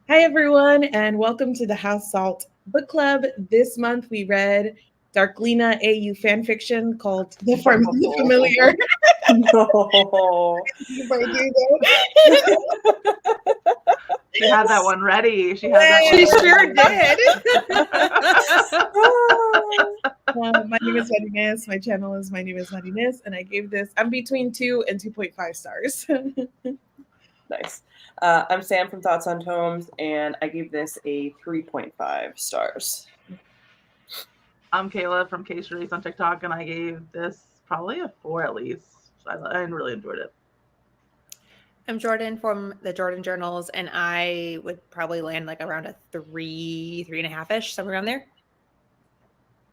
Hi, everyone, and welcome to the House Salt Book Club. This month we read Darklina AU fanfiction called The Familiar. No. Bardugo. She had that one ready. She had that one She ready. sure did. My name is Nuttiness. My channel is My Name is Nuttiness, and I gave this, I'm between 2 and 2.5 stars. Nice. I'm Sam from Thoughts on Tomes, and I gave this a 3.5 stars. I'm Kayla from K Streets on TikTok, and I gave this probably a 4 at least. I really enjoyed it. I'm Jordan from the Jordan Journals, and I would probably land like around a 3.5-ish, somewhere around there.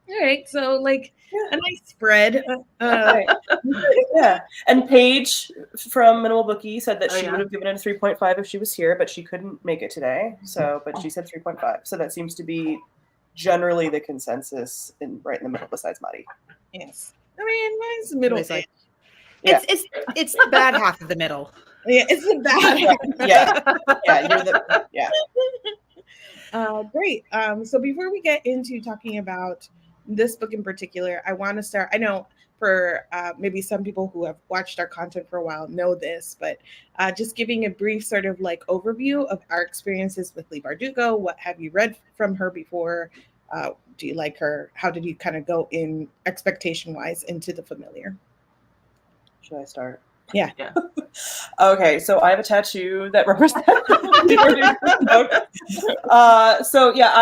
All right, so like a nice spread. Yeah, and Paige from Minimal Bookie said that she would have given it a 3.5 if she was here, but she couldn't make it today. So, but she said 3.5. So that seems to be generally the consensus right in the middle, besides Maddie. Yes, I mean mine's middle. Like, it's the bad half of the middle. Yeah, it's the bad. Great. So before we get into talking about this book in particular, I want to start. I know for maybe some people who have watched our content for a while know this, but just giving a brief sort of like overview of our experiences with Leigh Bardugo. What have you read from her before? Do you like her? How did you kind of go in expectation-wise into the familiar? Should I start? Yeah. Okay, so I have a tattoo that represents. So yeah,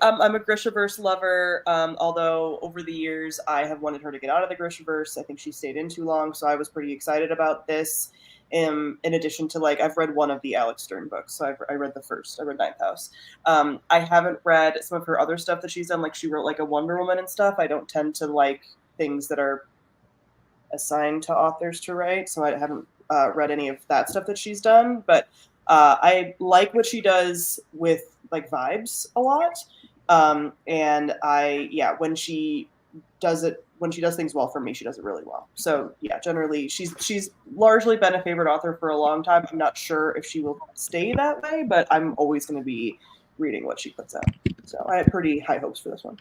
I'm a Grishaverse lover. Although over the years I have wanted her to get out of the Grishaverse. I think she stayed in too long, so I was pretty excited about this. In addition to I've read one of the Alex Stern books, so I read the first. I read Ninth House. I haven't read some of her other stuff that she's done. Like she wrote a Wonder Woman and stuff. I don't tend to like things that are assigned to authors to write, so I haven't read any of that stuff that she's done, but I like what she does with vibes a lot, and when she does things well for me, she does it really well. So yeah, generally she's largely been a favorite author for a long time. I'm not sure if she will stay that way, but I'm always going to be reading what she puts out, so I have pretty high hopes for this one.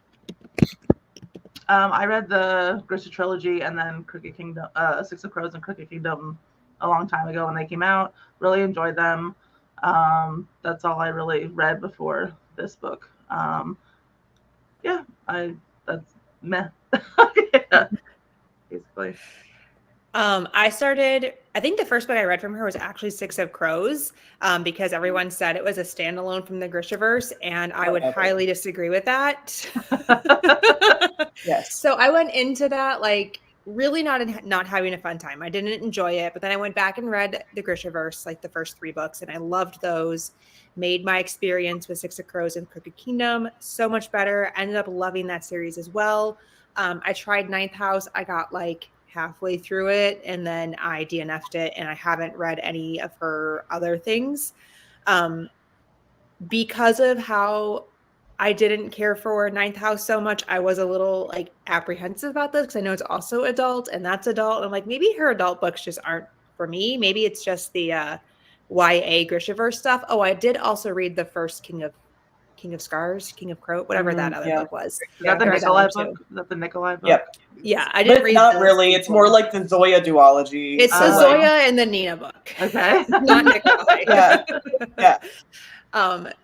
I read the Grisha trilogy and then Crooked Kingdom, Six of Crows and Crooked Kingdom a long time ago when they came out. Really enjoyed them. That's all I really read before this book. That's meh. Yeah, basically. I think the first book I read from her was actually Six of Crows, because everyone said it was a standalone from the Grishaverse, and I would highly disagree with that. Yes. So I went into that really not having a fun time. I didn't enjoy it, but then I went back and read the Grishaverse, the first 3 books, and I loved those. Made my experience with Six of Crows and Crooked Kingdom so much better. Ended up loving that series as well. I tried Ninth House. I got halfway through it, and then I DNF'd it, and I haven't read any of her other things because of how I didn't care for Ninth House so much. I was a little apprehensive about this because I know it's also adult, and that's adult. And I'm maybe her adult books just aren't for me. Maybe it's just the YA Grishaverse stuff. Oh, I did also read the first King of Scars, King of Crow, whatever that other book was. Is that the Nikolai book? Is that the Nikolai book? Yep. Yeah, I didn't read. Not really. It's more like the Zoya duology. It's the Zoya and the Nina book. Okay. Not Nikolai. Yeah.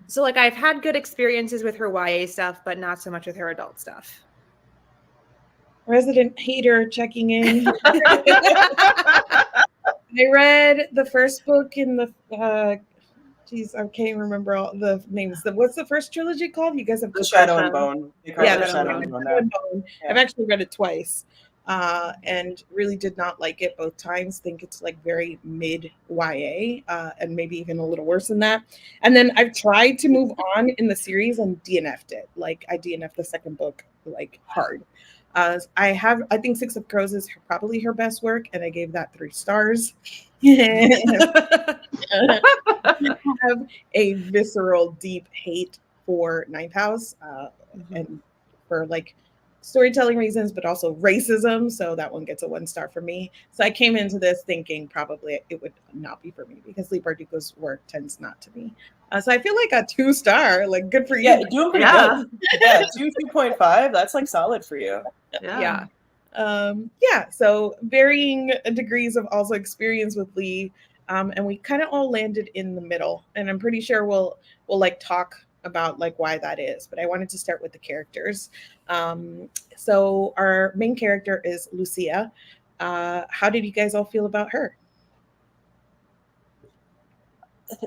So I've had good experiences with her YA stuff, but not so much with her adult stuff. Resident hater checking in. I read the first book in the I can't remember all the names. What's the first trilogy called? You guys have The Shadow and Bone. Shadow and Bone. I've actually read it twice, and really did not like it both times. Think it's very mid YA, and maybe even a little worse than that. And then I've tried to move on in the series and DNF'd it. I DNF'd the second book hard. I think Six of Crows is probably her best work, and I gave that 3 stars. I have a visceral, deep hate for Ninth House, and for storytelling reasons, but also racism. So that one gets a 1 star for me. So I came into this thinking probably it would not be for me because Leigh Bardugo's work tends not to be. So I feel like a 2 star, like good for you. Yeah, doing pretty good. Yeah, 2.5. That's like solid for you. Yeah. So varying degrees of also experience with Leigh, and we kind of all landed in the middle. And I'm pretty sure we'll like talk about like why that is. But I wanted to start with the characters. So our main character is Lucia. How did you guys all feel about her?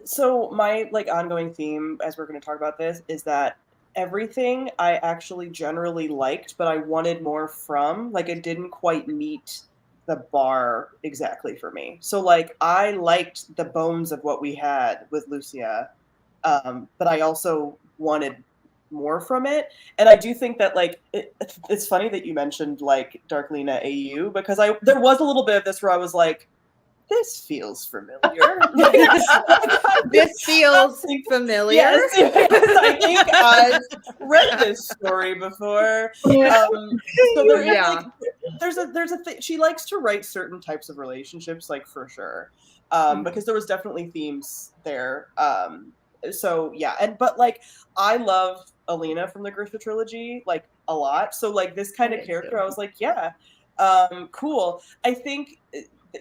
So my like ongoing theme, as we're going to talk about this, is that everything I actually generally liked, but I wanted more from. Like it didn't quite meet the bar exactly for me. So like I liked the bones of what we had with Lucia, but I also wanted more from it. And I do think that like it's funny that you mentioned like Darklina AU because there was a little bit of this where I was like, this feels familiar. This feels familiar. Yes, I think I've read this story before. So there is like, there's a thing. She likes to write certain types of relationships, like for sure, because there was definitely themes there. So yeah, but like I love Alina from the Grisha trilogy like a lot. So like this kind of character, I was like, yeah, cool. I think.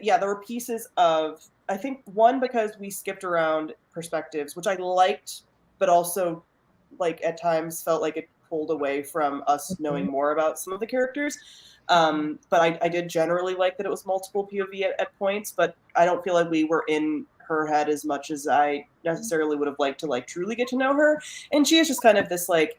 Yeah, there were pieces of, I think one, because we skipped around perspectives, which I liked, but also like at times felt like it pulled away from us knowing more about some of the characters. But I did generally like that it was multiple POV at points, but I don't feel like we were in her head as much as I necessarily would have liked to like truly get to know her. And she is just kind of this like,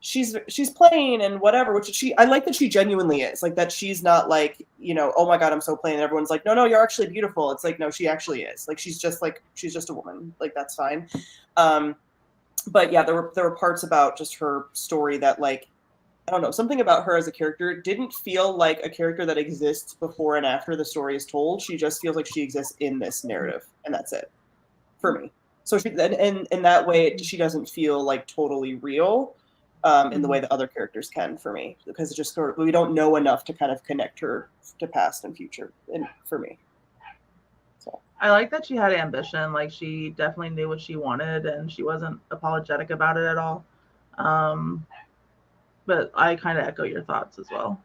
she's plain and whatever, which I like that she genuinely is, like that she's not like, you know, oh my god, I'm so plain, and everyone's like, no, you're actually beautiful. It's like, no, she actually is, like she's just a woman, like that's fine. But yeah, there were parts about just her story that like, I don't know, something about her as a character didn't feel like a character that exists before and after the story is told. She just feels like she exists in this narrative, and that's it for me. So she, and in that way, she doesn't feel like totally real. In the way that other characters can for me, because it just sort of, we don't know enough to kind of connect her to past and future, and for me. So I like that she had ambition. Like she definitely knew what she wanted, and she wasn't apologetic about it at all. But I kind of echo your thoughts as well.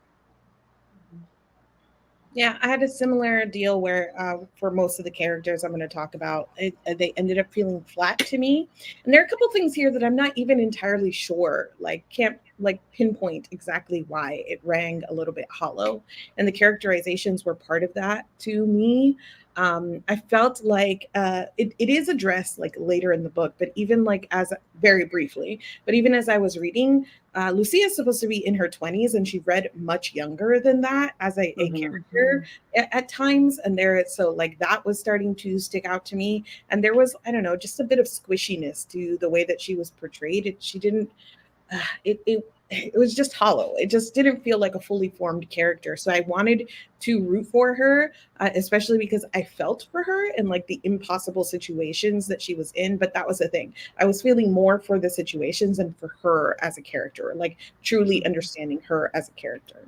Yeah, I had a similar deal where for most of the characters I'm going to talk about, they ended up feeling flat to me. And there are a couple things here that I'm not even entirely sure, like can't like pinpoint exactly why it rang a little bit hollow. And the characterizations were part of that to me. I felt like it is addressed like later in the book, but even like as very briefly, but even as I was reading, Lucia is supposed to be in her 20s, and she read much younger than that as a character at times. And so like that was starting to stick out to me. And there was, I don't know, just a bit of squishiness to the way that she was portrayed. She didn't, it was just hollow. It just didn't feel like a fully formed character. So I wanted to root for her, especially because I felt for her and like the impossible situations that she was in. But that was the thing. I was feeling more for the situations and for her as a character, like truly understanding her as a character.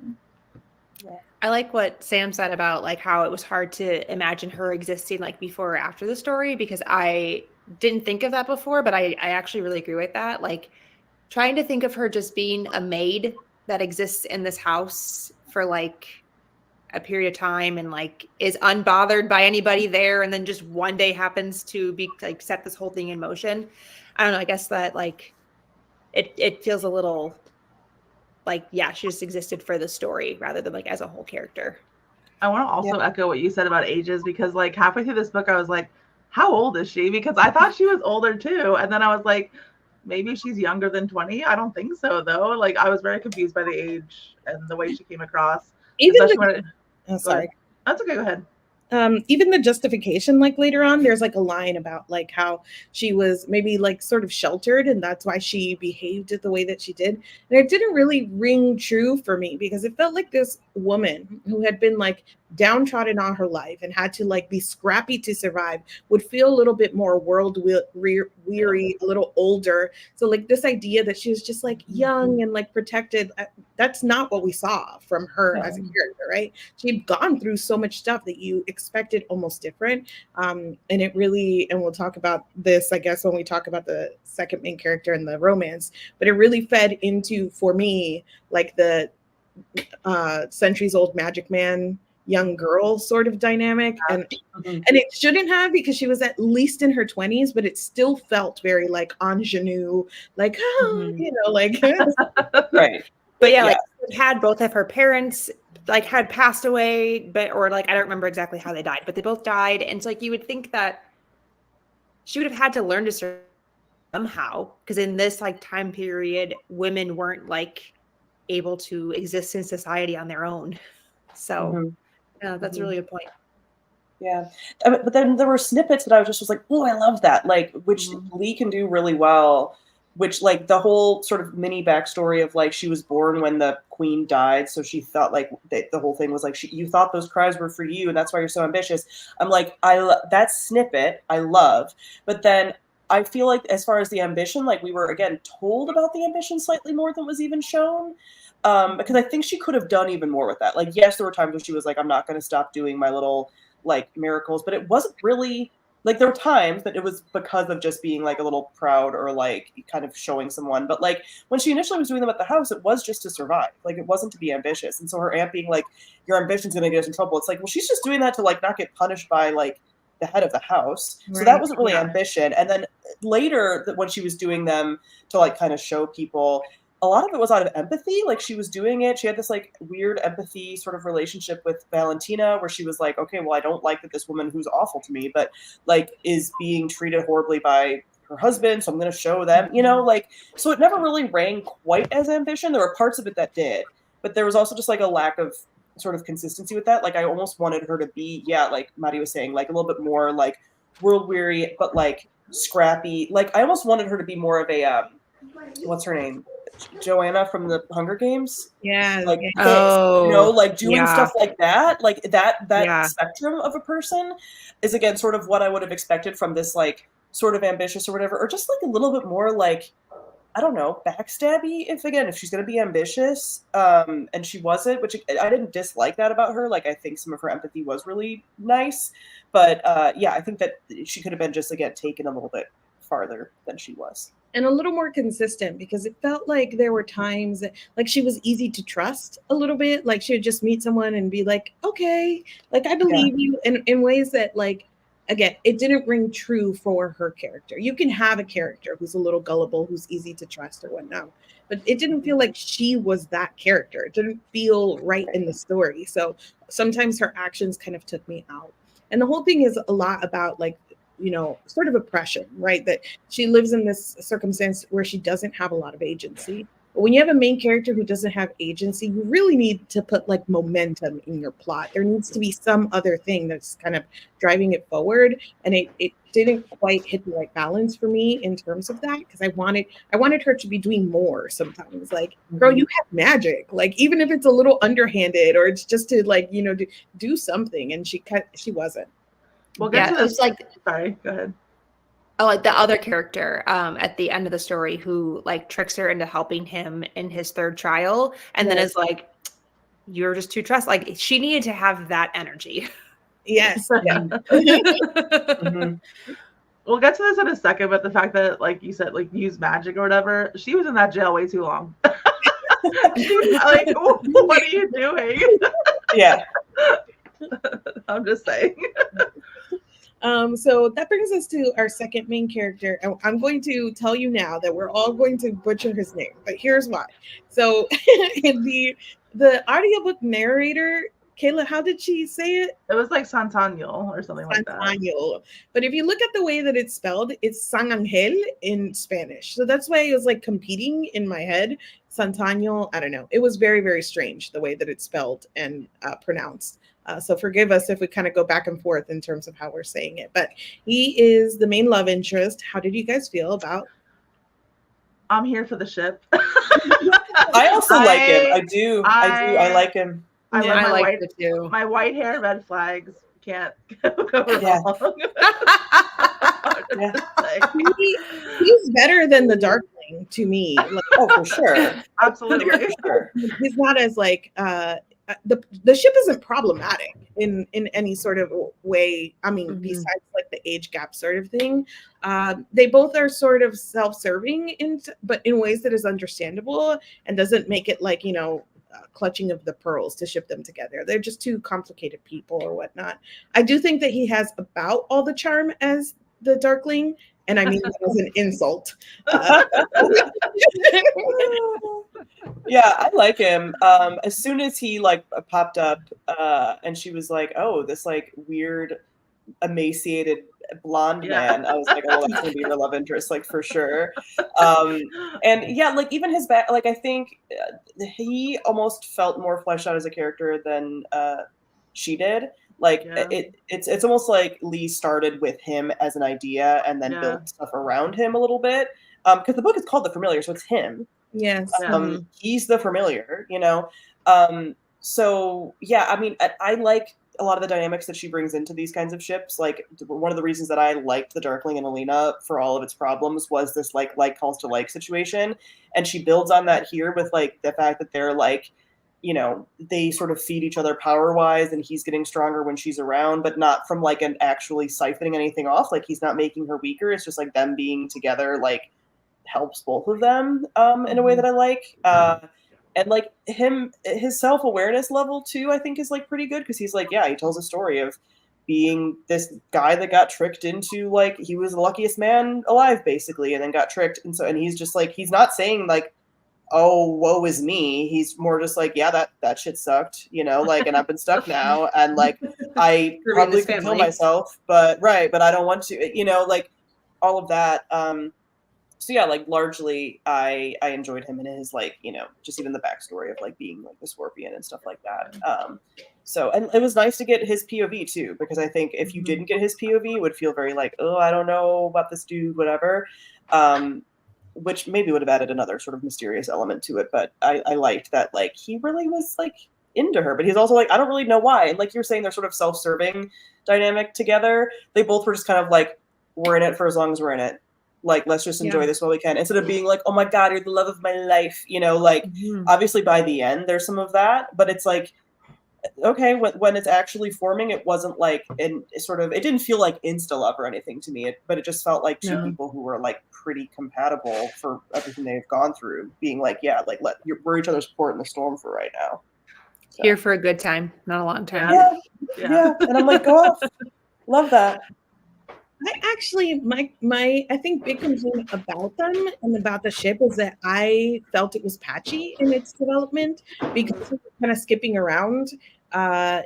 Yeah. I like what Sam said about like how it was hard to imagine her existing like before or after the story, because I didn't think of that before, but I actually really agree with that. Like, trying to think of her just being a maid that exists in this house for like a period of time and like is unbothered by anybody there, and then just one day happens to be like set this whole thing in motion. I don't know. I guess that like it feels a little like, yeah, she just existed for the story rather than like as a whole character. I want to also echo what you said about ages, because like halfway through this book, I was like, how old is she? Because I thought she was older too. And then I was like, maybe she's younger than 20. I don't think so, though. Like, I was very confused by the age and the way she came across. Sorry. That's okay. Go ahead. Even the justification, like later on, there's like a line about like how she was maybe like sort of sheltered, and that's why she behaved the way that she did. And it didn't really ring true for me, because it felt like this woman who had been like downtrodden all her life and had to like be scrappy to survive would feel a little bit more world weary, a little older. So like this idea that she was just like young and like protected, that's not what we saw from her as a character, right? She'd gone through so much stuff that you expected almost different. And it really, and we'll talk about this, I guess, when we talk about the second main character and the romance, but it really fed into, for me, like the centuries old magic man young girl sort of dynamic, and it shouldn't have, because she was at least in her 20s, but it still felt very like ingenue, like you know, like right. But yeah, like had both of her parents like had passed away, but or like I don't remember exactly how they died, but they both died, and so like you would think that she would have had to learn to survive somehow, because in this like time period, women weren't like able to exist in society on their own. So yeah, that's a really good point. Yeah. But then there were snippets that I was like, oh, I love that. Like, which Leigh can do really well, which like the whole sort of mini backstory of like, she was born when the queen died. So she thought like the whole thing was like, you thought those cries were for you. And that's why you're so ambitious. I'm like, that snippet I love. But then I feel like as far as the ambition, like we were again told about the ambition slightly more than was even shown. Because I think she could have done even more with that. Like, yes, there were times when she was like, I'm not going to stop doing my little like miracles, but it wasn't really like, there were times that it was because of just being like a little proud or like kind of showing someone. But like when she initially was doing them at the house, it was just to survive. Like it wasn't to be ambitious. And so her aunt being like, your ambition's going to get us in trouble. It's like, well, she's just doing that to like not get punished by like the head of the house. Right. So that wasn't really ambition. And then later when she was doing them to like kind of show people, a lot of it was out of empathy. Like she was doing it. She had this like weird empathy sort of relationship with Valentina where she was like, okay, well, I don't like that this woman who's awful to me, but like is being treated horribly by her husband. So I'm going to show them, you know, like, so it never really rang quite as ambition. There were parts of it that did, but there was also just like a lack of sort of consistency with that. Like I almost wanted her to be, like Maddie was saying, like a little bit more like world weary, but like scrappy. Like I almost wanted her to be more of a, what's her name? Joanna from the Hunger Games. Yeah. Like, you know, like doing stuff like that. Like that spectrum of a person is again sort of what I would have expected from this like sort of ambitious or whatever, or just like a little bit more like, I don't know, backstabby if she's going to be ambitious. And she wasn't, which I didn't dislike that about her. Like, I think some of her empathy was really nice, but I think that she could have been just, again, taken a little bit farther than she was. And a little more consistent, because it felt like there were times that like she was easy to trust a little bit. Like she would just meet someone and be like, okay, like I believe you, in ways that like, again, it didn't ring true for her character. You can have a character who's a little gullible, who's easy to trust or whatnot, but it didn't feel like she was that character. It didn't feel right in the story. So sometimes her actions kind of took me out. And the whole thing is a lot about like, you know, sort of oppression, right? That she lives in this circumstance where she doesn't have a lot of agency. But when you have a main character who doesn't have agency, you really need to put like momentum in your plot. There needs to be some other thing that's kind of driving it forward. And it didn't quite hit the right balance for me in terms of that, because I wanted her to be doing more sometimes. Like, girl, you have magic. Like, even if it's a little underhanded or it's just to like, you know, do something. And she wasn't. We'll get to this. Like, sorry, go ahead. Oh, like the other character at the end of the story who like tricks her into helping him in his third trial, and then is like, "You're just too trust." Like she needed to have that energy. Yes. Yeah. We'll get to this in a second, but the fact that, like you said, like use magic or whatever, she was in that jail way too long. Like, what are you doing? Yeah. I'm just saying. So that brings us to our second main character. I'm going to tell you now that we're all going to butcher his name, but here's why. So the audiobook narrator, Kayla, how did she say it? It was like Santaniel or something like that. But if you look at the way that it's spelled, it's San Angel in Spanish. So that's why it was like competing in my head. Santaniel, I don't know. It was very, very strange the way that it's spelled and pronounced. So forgive us if we kind of go back and forth in terms of how we're saying it. But he is the main love interest. How did you guys feel about? I'm here for the ship. I also like him. I do. I like him. I love my liked white, it too. my white hair, red flags. Can't go Yeah. wrong. Yeah. He's better than the Darkling to me. Like, Oh, for sure. Absolutely. For sure. he's not as like the ship isn't problematic in any sort of way. I mean, besides like the age gap sort of thing, they both are sort of self-serving but in ways that is understandable and doesn't make it like, you know, clutching of the pearls to ship them together. They're just two complicated people or whatnot. I do think that he has about all the charm as the Darkling, and I mean that as an insult. Yeah, I like him. As soon as he like popped up, and she was like, "Oh, this like weird, emaciated blonde man," I was like, "Oh, that's gonna be her love interest, like for sure." And yeah, like even his back, like I think he almost felt more fleshed out as a character than she did. Like it's almost like Leigh started with him as an idea and then built stuff around him a little bit. Because the book is called The Familiar, so it's him. Yes. He's the familiar, you know? So yeah, I mean, I like a lot of the dynamics that she brings into these kinds of ships. Like one of the reasons that I liked the Darkling and Alina for all of its problems was this like calls to like situation. And she builds on that here with like the fact that they're like, you know, they sort of feed each other power wise and he's getting stronger when she's around, but not from like an actually siphoning anything off. Like he's not making her weaker. It's just like them being together, like helps both of them in a way that I like. And like his self-awareness level too, I think is like pretty good because he's like, yeah, he tells a story of being this guy that got tricked into like he was the luckiest man alive basically and then got tricked. And he's just like, he's not saying like, oh, woe is me. He's more just like, yeah, that shit sucked, you know, like, and I've been stuck now. And like, I probably could kill myself, but I don't want to, you know, like all of that. So yeah, like largely I enjoyed him and his like, you know, just even the backstory of like being like the scorpion and stuff like that. So, and it was nice to get his POV too, because I think if you didn't get his POV, it would feel very like, oh, I don't know about this dude, whatever. Which maybe would have added another sort of mysterious element to it. But I liked that like he really was like into her, but he's also like, I don't really know why. And like you're saying, they're sort of self-serving dynamic together. They both were just kind of like, we're in it for as long as we're in it. Like, let's just enjoy this while we can. Instead of being like, oh my God, you're the love of my life. You know, like obviously by the end, there's some of that, but it's like, okay, when it's actually forming, it wasn't like, and it didn't feel like insta love or anything to me, but it just felt like two people who were like pretty compatible for everything they've gone through, being like, yeah, like we're each other's support in the storm for right now. So. Here for a good time, not a long time. Yeah. And I'm like, go off. Love that. I actually, I think big complaint about them and about the ship is that I felt it was patchy in its development because it was kind of skipping around,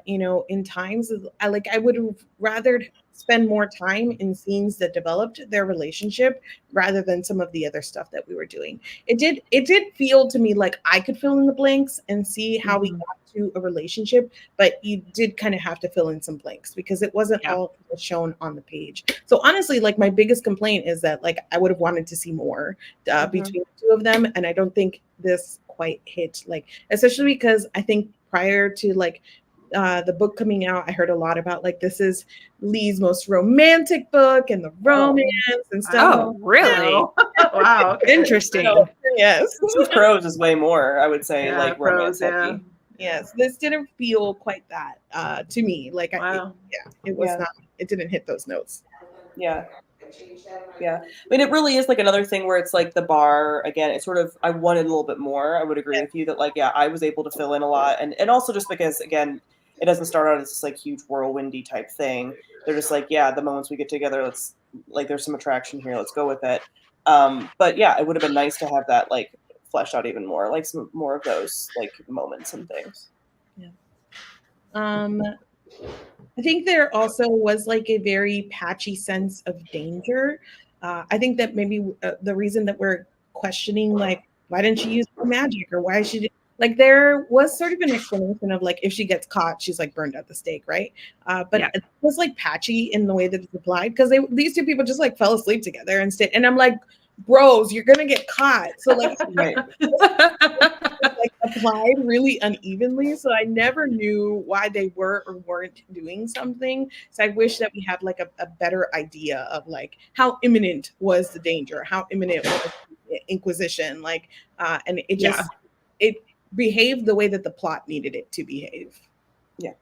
you know, in times. I would have rather spend more time in scenes that developed their relationship rather than some of the other stuff that we were doing. It did feel to me like I could fill in the blanks and see how we got to a relationship, but you did kind of have to fill in some blanks because it wasn't all shown on the page. So honestly, like my biggest complaint is that like I would have wanted to see more between the two of them, and I don't think this quite hit, like especially because I think prior to like the book coming out, I heard a lot about like this is Leigh's most romantic book and the romance and stuff. Oh, really? Wow. Okay. Interesting. Yes. With Crows is way more, I would say, like romance heavy. Yes, this didn't feel quite that to me. Like, it was not. It didn't hit those notes. Yeah. I mean, it really is like another thing where it's like the bar again. It's sort of I wanted a little bit more. I would agree with you that like I was able to fill in a lot, and also just because again, it doesn't start out as this like huge whirlwindy type thing. They're just like the moments we get together, let's like there's some attraction here. Let's go with it. But yeah, it would have been nice to have that like fleshed out even more, like some more of those like moments and things. I think there also was like a very patchy sense of danger. I think that maybe the reason that we're questioning like why didn't she use her magic or why she like there was sort of an explanation of like if she gets caught she's like burned at the stake, right? But it was like patchy in the way that it's applied because these two people just like fell asleep together instead, and I'm like, bros, you're gonna get caught. So like, like applied really unevenly. So I never knew why they were or weren't doing something. So I wish that we had like a better idea of like how imminent was the danger, how imminent was the Inquisition. Like, and it just, it behaved the way that the plot needed it to behave. Yeah.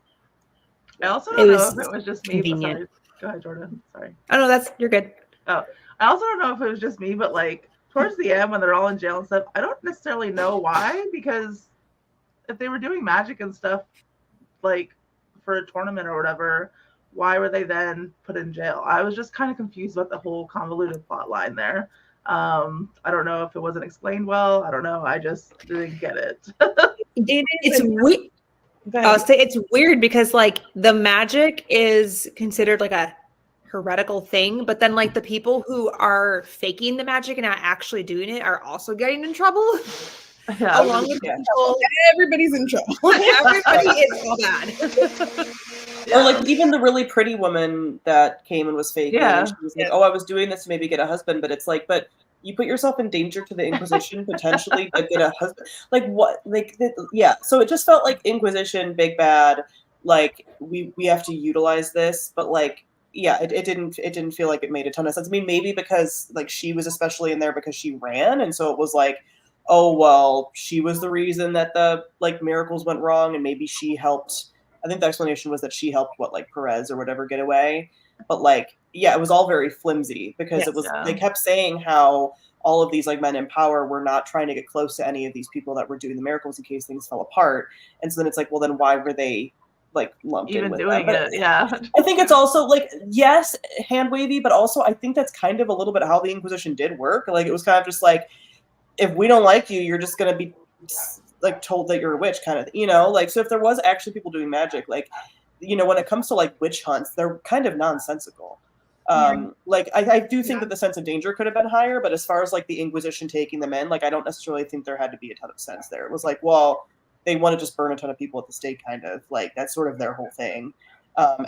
I also don't know if it was just me. Convenient. Sorry. Go ahead, Jordan. Sorry. Oh no, you're good. Oh, I also don't know if it was just me, but like towards the end when they're all in jail and stuff, I don't necessarily know why, because if they were doing magic and stuff like for a tournament or whatever, why were they then put in jail? I was just kind of confused about the whole convoluted plot line there. I don't know if it wasn't explained well. I don't know. I just didn't get it. It's weird. I'll say it's weird because like the magic is considered like a heretical thing, but then like the people who are faking the magic and not actually doing it are also getting in trouble. Yeah, Along with people, everybody's in trouble. everybody is so bad. Or like even the really pretty woman that came and was faking. Yeah. She was like, "Oh, I was doing this to maybe get a husband," but it's like, but you put yourself in danger to the Inquisition potentially to get a husband. Like what? Like yeah. So it just felt like Inquisition, big bad. Like we have to utilize this, but like yeah, it didn't feel like it made a ton of sense. I mean, maybe because like she was especially in there because she ran, and so it was like, oh well, she was the reason that the like miracles went wrong, and maybe she helped. I think the explanation was that she helped like Perez or whatever get away, but like yeah, it was all very flimsy because it was they kept saying how all of these like men in power were not trying to get close to any of these people that were doing the miracles in case things fell apart, and so then it's like, well, then why were they like lumped in with doing that? It? Yeah, I think it's also like yes, hand wavy, but also I think that's kind of a little bit how the Inquisition did work. Like it was kind of just like, if we don't like you, you're just gonna be like told that you're a witch, kind of, you know. Like so, if there was actually people doing magic, like you know, when it comes to like witch hunts, they're kind of nonsensical. Like I do think that the sense of danger could have been higher, but as far as like the Inquisition taking them in, like I don't necessarily think there had to be a ton of sense there. It was like, well, they want to just burn a ton of people at the stake, kind of like that's sort of their whole thing.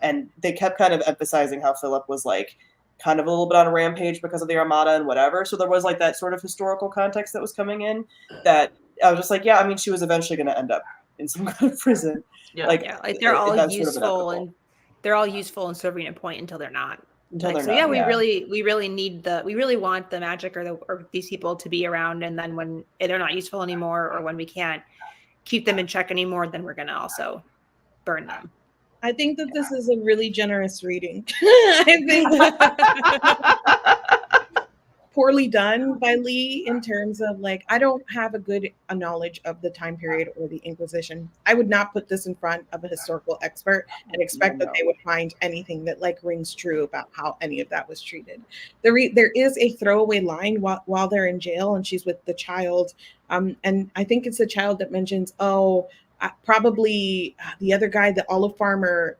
And they kept kind of emphasizing how Philip was like kind of a little bit on a rampage because of the Armada and whatever. So there was like that sort of historical context that was coming in that I was just like, yeah, I mean, she was eventually going to end up in some kind of prison. Yeah. Like they're all useful and they're all useful and serving a point until they're not. Until like, they're so not, yeah, we really want the magic or these people to be around, and then when they're not useful anymore or when we can't keep them in check anymore, then we're gonna also burn them. I think that this is a really generous reading. I think poorly done by Leigh in terms of like, I don't have a good knowledge of the time period or the Inquisition. I would not put this in front of a historical expert and expect that they would find anything that like rings true about how any of that was treated. There is a throwaway line while they're in jail and she's with the child. And I think it's the child that mentions, probably the other guy, the olive farmer,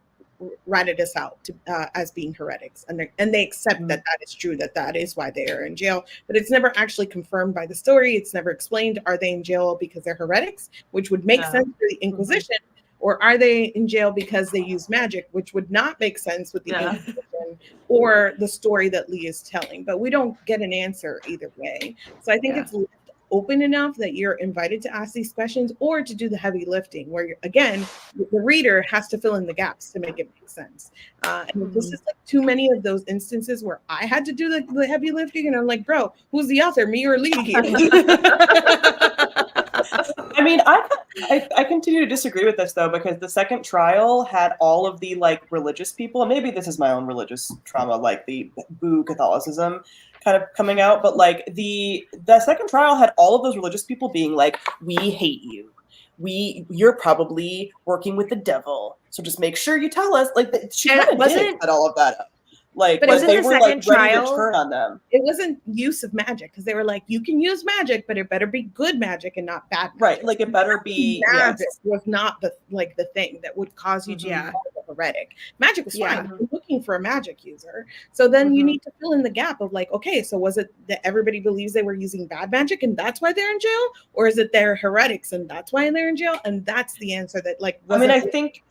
ratted us out to, as being heretics, and they accept that is true, that is why they are in jail, but it's never actually confirmed by the story. It's never explained. Are they in jail because they're heretics, which would make sense for the Inquisition, or are they in jail because they use magic, which would not make sense with the Inquisition or the story that Leigh is telling? But we don't get an answer either way. So I think it's open enough that you're invited to ask these questions or to do the heavy lifting, where again, the reader has to fill in the gaps to make it make sense. And this is like too many of those instances where I had to do the heavy lifting, and I'm like, bro, who's the author, me or Leigh here? I mean, I continue to disagree with this though, because the second trial had all of the like religious people, and maybe this is my own religious trauma, like the boo Catholicism kind of coming out, but like the second trial had all of those religious people being like, we hate you, you're probably working with the devil, so just make sure you tell us. Like she kind of did set all of that up. Like, but they were like ready to turn on them. It wasn't use of magic, because they were like, you can use magic, but it better be good magic and not bad magic. Right, like it better be magic was not the thing that would cause you to be a heretic. Magic was fine. You're looking for a magic user. So then you need to fill in the gap of like, okay, so was it that everybody believes they were using bad magic and that's why they're in jail? Or is it they're heretics and that's why they're in jail? And that's the answer that like I mean, I think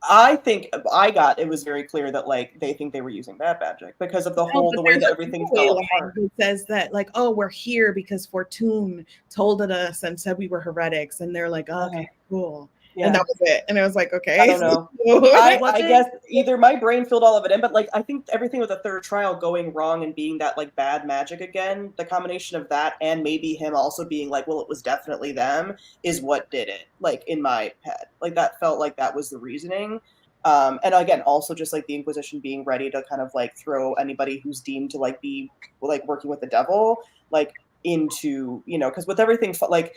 I think it was very clear that like they think they were using bad magic because of the way that everything fell apart. It says that like, oh, we're here because Fortune told us and said we were heretics, and they're like, okay, cool. Yeah. And that was it. And I was like, okay. I don't know. I guess either my brain filled all of it in, but like I think everything with the third trial going wrong and being that like bad magic again, the combination of that and maybe him also being like, well, it was definitely them is what did it. Like in my head, like that felt like that was the reasoning. And again, also just like the Inquisition being ready to kind of like throw anybody who's deemed to like be like working with the devil, like into, you know, because with everything like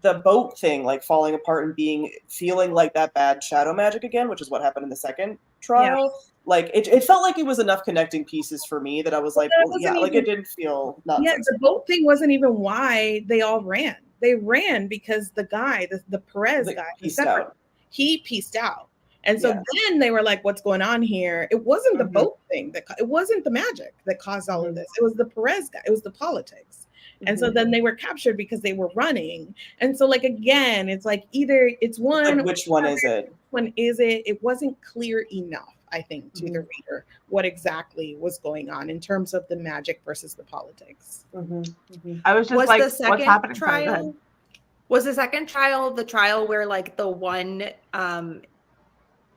the boat thing like falling apart and feeling like that bad shadow magic again, which is what happened in the second trial. Yeah. Like it felt like it was enough connecting pieces for me that I was like, well, yeah, like it didn't feel nonsense. Yeah, the boat thing wasn't even why they all ran. They ran because the guy, the Perez guy, he pieced out. And so then they were like, what's going on here? It wasn't the boat thing. It wasn't the magic that caused all of this. It was the Perez guy. It was the politics. And so then they were captured because they were running. And so like, again, it's like either it's one. Like, which one is it? One is it? It wasn't clear enough, I think, to the reader what exactly was going on in terms of the magic versus the politics. I was just like, what's happening? Trial? Was the second trial the trial where like the one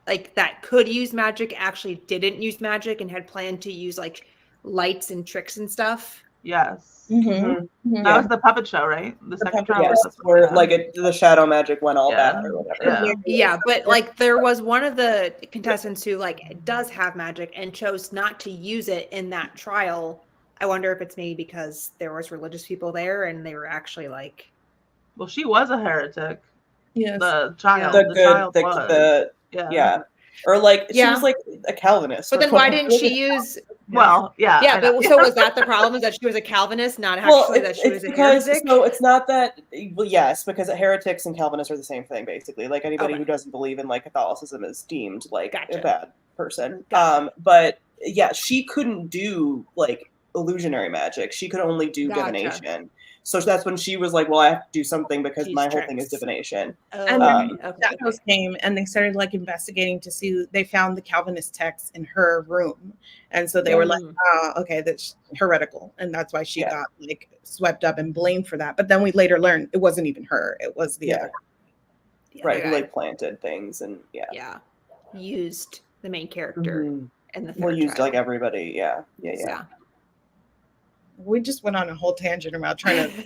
like that could use magic actually didn't use magic and had planned to use like lights and tricks and stuff? Yes. That was the puppet show, right? The second trial was where like the shadow magic went all bad or whatever. Yeah, but like there was one of the contestants who like does have magic and chose not to use it in that trial. I wonder if it's maybe because there was religious people there and they were actually like, well, she was a heretic. Yes. The child. Yeah. Or like she was like a Calvinist. But then why didn't she use? Well, yeah. But so was that the problem? Is that she was a Calvinist, not actually that she was a heretic? No, it's not that. Well, yes, because heretics and Calvinists are the same thing, basically. Like anybody who doesn't believe in like Catholicism is deemed like a bad person. But yeah, she couldn't do like illusionary magic. She could only do divination. So that's when she was like, well, I have to do something because my whole thing is divination. And then shadows came and they started like investigating to see, they found the Calvinist texts in her room. And so they were like, okay, that's heretical. And that's why she got like swept up and blamed for that. But then we later learned it wasn't even her. It was the other. Right, who like planted things and used the main character and the third used like everybody. Yeah. We just went on a whole tangent about trying to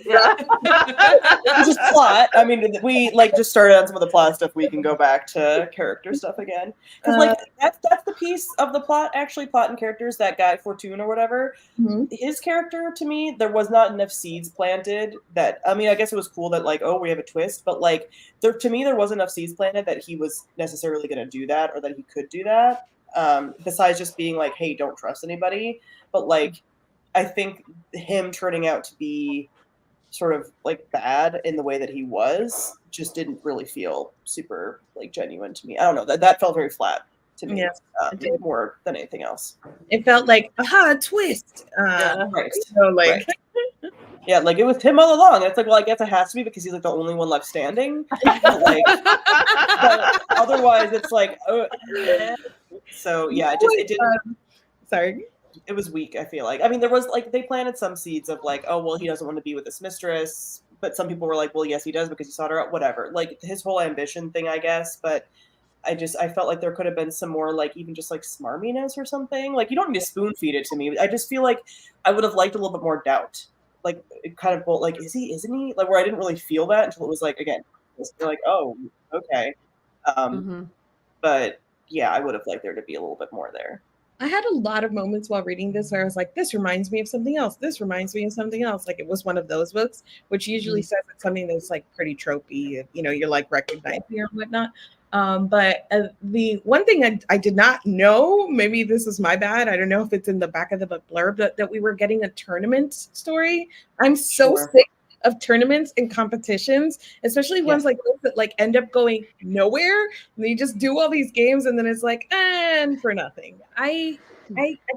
just plot. I mean, we like just started on some of the plot stuff. We can go back to character stuff again because like that's the piece of the plot. Actually, plot and characters. That guy Fortune or whatever, his character to me, there was not enough seeds planted. That I mean, I guess it was cool that like we have a twist, but like to me there wasn't enough seeds planted that he was necessarily going to do that or that he could do that. Besides just being like, hey, don't trust anybody, but like. I think him turning out to be sort of like bad in the way that he was just didn't really feel super like genuine to me. I don't know, that felt very flat to me. More than anything else. It felt like a twist. Right. So like yeah, like it was him all along. It's like, well, I guess it has to be because he's like the only one left standing. But otherwise, it's like, so yeah, it didn't. Sorry. It was weak, I feel like. I mean, there was like they planted some seeds of like, oh well, he doesn't want to be with this mistress, but some people were like, well, yes, he does because he sought her out. Whatever, like his whole ambition thing, I guess. But I felt like there could have been some more like even just like smarminess or something. Like you don't need to spoon feed it to me. I just feel like I would have liked a little bit more doubt. Like it kind of like is he? Isn't he? Like where I didn't really feel that until it was like again, it's like oh okay, but yeah, I would have liked there to be a little bit more there. I had a lot of moments while reading this where I was like, this reminds me of something else. This reminds me of something else. Like it was one of those books, which usually says it's something that's like pretty tropey, you know, you're like recognizing or whatnot. But the one thing I did not know, maybe this is my bad. I don't know if it's in the back of the book blurb that we were getting a tournament story. I'm so sick of tournaments and competitions, especially ones like those that like end up going nowhere. And you just do all these games and then it's like, and for nothing. I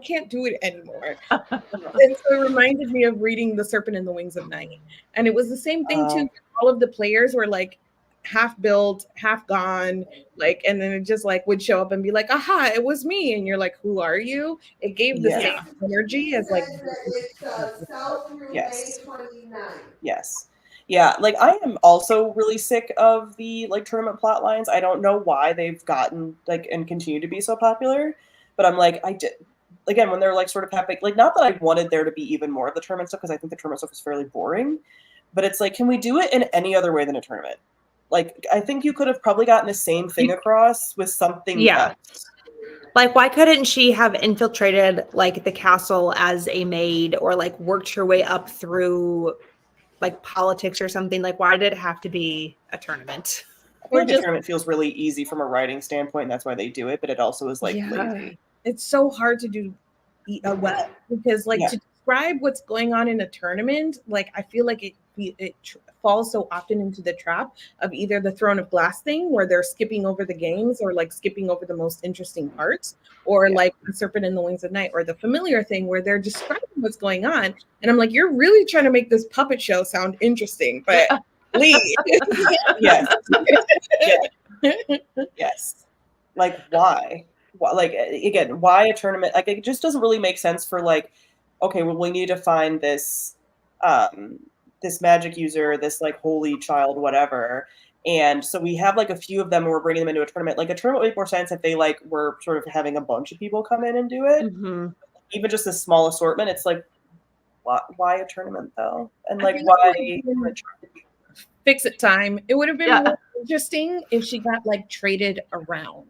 can't do it anymore. And so it reminded me of reading The Serpent and the Wings of Night. And it was the same thing too. All of the players were like, half built, half gone, like, and then it just like would show up and be like, aha, it was me. And you're like, who are you? It gave the same energy as like yes. Yes. Yeah, like I am also really sick of the like tournament plot lines. I don't know why they've gotten like and continue to be so popular, but I'm like I did again when they're like sort of happening. Like not that I wanted there to be even more of the tournament stuff because I think the tournament stuff is fairly boring, but it's like can we do it in any other way than a tournament? Like I think you could have probably gotten the same thing across with something else. Like, why couldn't she have infiltrated like the castle as a maid or like worked her way up through like politics or something? Like, why did it have to be a tournament? I feel like the tournament feels really easy from a writing standpoint, and that's why they do it, but it also is like lazy. It's so hard to do well because like to describe what's going on in a tournament, like I feel like it falls so often into the trap of either the Throne of Glass thing where they're skipping over the games or like skipping over the most interesting parts, or like the Serpent in the Wings of Night or the Familiar thing where they're describing what's going on. And I'm like, you're really trying to make this puppet show sound interesting, but Leigh. Yes. Yes. Like why? Like again, why a tournament? Like it just doesn't really make sense for like, okay, well we need to find this this magic user, this like holy child, whatever. And so we have like a few of them and we're bringing them into a tournament. Like a tournament would make more sense if they like were sort of having a bunch of people come in and do it. Mm-hmm. Even just a small assortment, it's like, why a tournament though? And like why fix it time? It would have been more interesting if she got like traded around.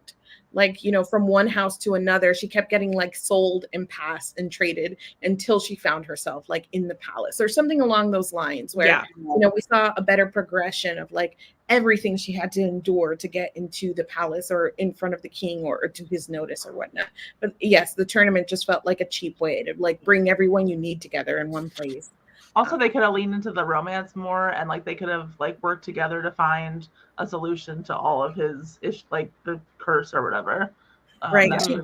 Like, you know, from one house to another, she kept getting like sold and passed and traded until she found herself like in the palace or something along those lines where, you know, we saw a better progression of like everything she had to endure to get into the palace or in front of the king or to his notice or whatnot. But yes, the tournament just felt like a cheap way to like bring everyone you need together in one place. Also, they could have leaned into the romance more, and like they could have like worked together to find a solution to all of his like the curse or whatever. Right. She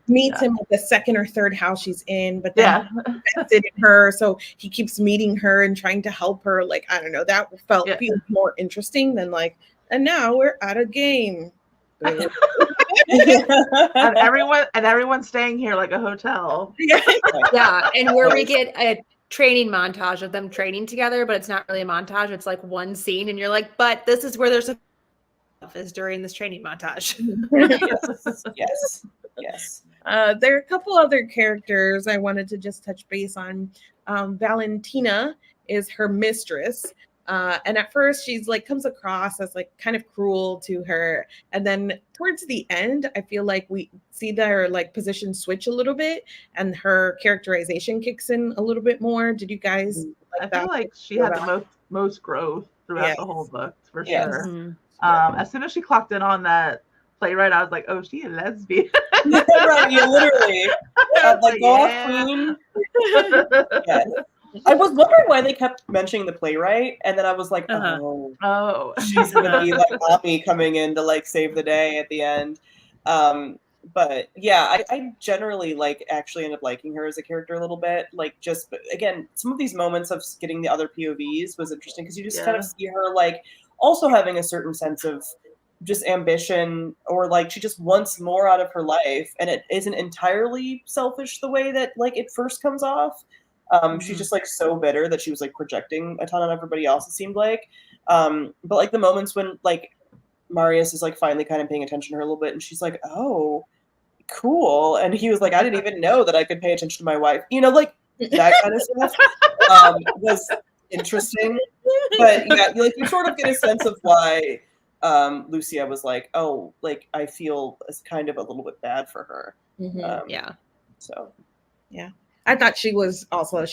meets him at the second or third house she's in, but then invested in her, so he keeps meeting her and trying to help her. Like I don't know, that felt more interesting than like, and now we're at a game. and everyone's staying here like a hotel. Yeah, and where we get a training montage of them training together, but it's not really a montage. It's like one scene, and you're like, but this is where there's a is during this training montage. Yes. There are a couple other characters I wanted to just touch base on. Valentina is her mistress. And at first she's like comes across as like kind of cruel to her. And then towards the end, I feel like we see their like position switch a little bit and her characterization kicks in a little bit more. Did you guys like that? I feel like she had the most growth throughout the whole book for sure. Mm-hmm. As soon as she clocked in on that playwright, I was like, oh, she a lesbian. Right, yeah, literally. Like queen. Yes. I was wondering why they kept mentioning the playwright, and then I was like, oh, she's gonna be like Poppy coming in to like save the day at the end. But yeah, I generally like actually ended up liking her as a character a little bit. Like just again, some of these moments of getting the other POVs was interesting because you just kind of see her like also having a certain sense of just ambition, or like she just wants more out of her life, and it isn't entirely selfish the way that like it first comes off. She's just like so bitter that she was like projecting a ton on everybody else, it seemed like. But like the moments when like Marius is like finally kind of paying attention to her a little bit, and she's like, oh, cool. And he was like, I didn't even know that I could pay attention to my wife. You know, like that kind of stuff was interesting. But yeah, like you sort of get a sense of why Lucia was like, oh, like I feel kind of a little bit bad for her. So yeah. I thought she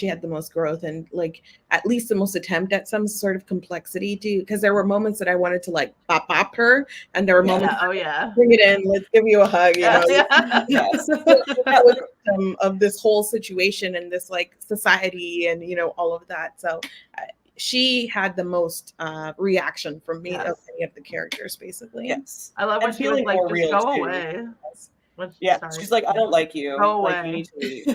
had the most growth and like at least the most attempt at some sort of complexity too, because there were moments that I wanted to like bop her, and there were moments bring it in, let's give you a hug, you know. That was of this whole situation and this like society and you know all of that. So she had the most reaction from me of any of the characters, basically. Yes, I love when she was like, just go away. She's like, I don't like you. Go away. Like, you need to leave.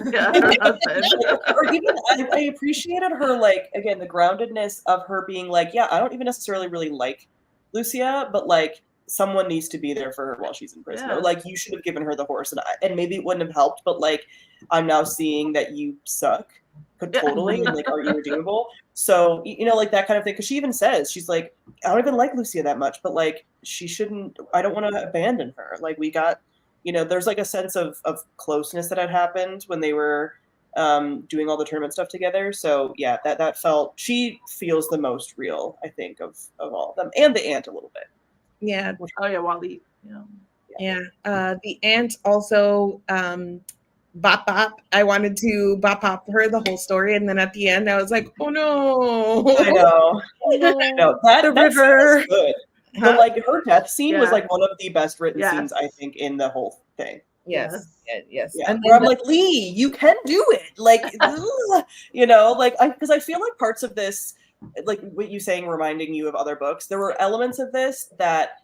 Or even, I appreciated her, like, again, the groundedness of her being like, yeah, I don't even necessarily really like Lucia, but like someone needs to be there for her while she's in prison. Yeah. Or like you should have given her the horse, and maybe it wouldn't have helped. But like I'm now seeing that you suck, totally, and like are irredeemable. So like that kind of thing. Because she even says she's like, I don't even like Lucia that much, but like she shouldn't. I don't want to abandon her. Like we got, there's like a sense of closeness that had happened when they were doing all the tournament stuff together. So yeah, that felt, she feels the most real, I think, of all of them, and the aunt a little bit. Yeah. Oh yeah, Wally. Yeah. The aunt also, bop bop. I wanted to bop bop her the whole story, and then at the end, I was like, oh no. I know. I know. That river. Good. Huh? But like her death scene was like one of the best written scenes, I think, in the whole thing. Yes. Yeah. And where I'm like, Leigh, you can do it. Like, because I feel like parts of this, like what you saying, reminding you of other books, there were elements of this that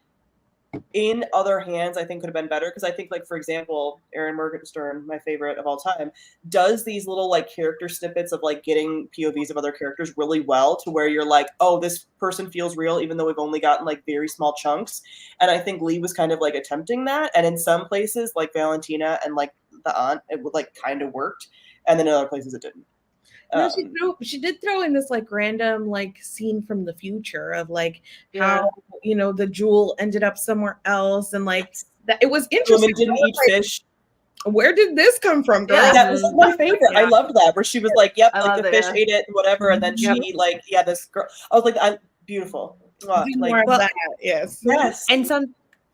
in other hands I think could have been better. Because I think, like, for example, Erin Morgenstern, my favorite of all time, does these little like character snippets of like getting POVs of other characters really well, to where you're like, oh, this person feels real, even though we've only gotten like very small chunks. And I think Leigh was kind of like attempting that, and in some places like Valentina and like the aunt, it would like kind of worked, and then in other places it didn't. No, she did throw in this like random like scene from the future of like how the jewel ended up somewhere else, and like that it was interesting. Women didn't eat fish. Where did this come from, girl? Yeah, that was like my favorite. I loved that, where she was like, "Yep, like the fish ate it, whatever," and then she like, this girl. I was like, "I'm beautiful." Like that, yes. And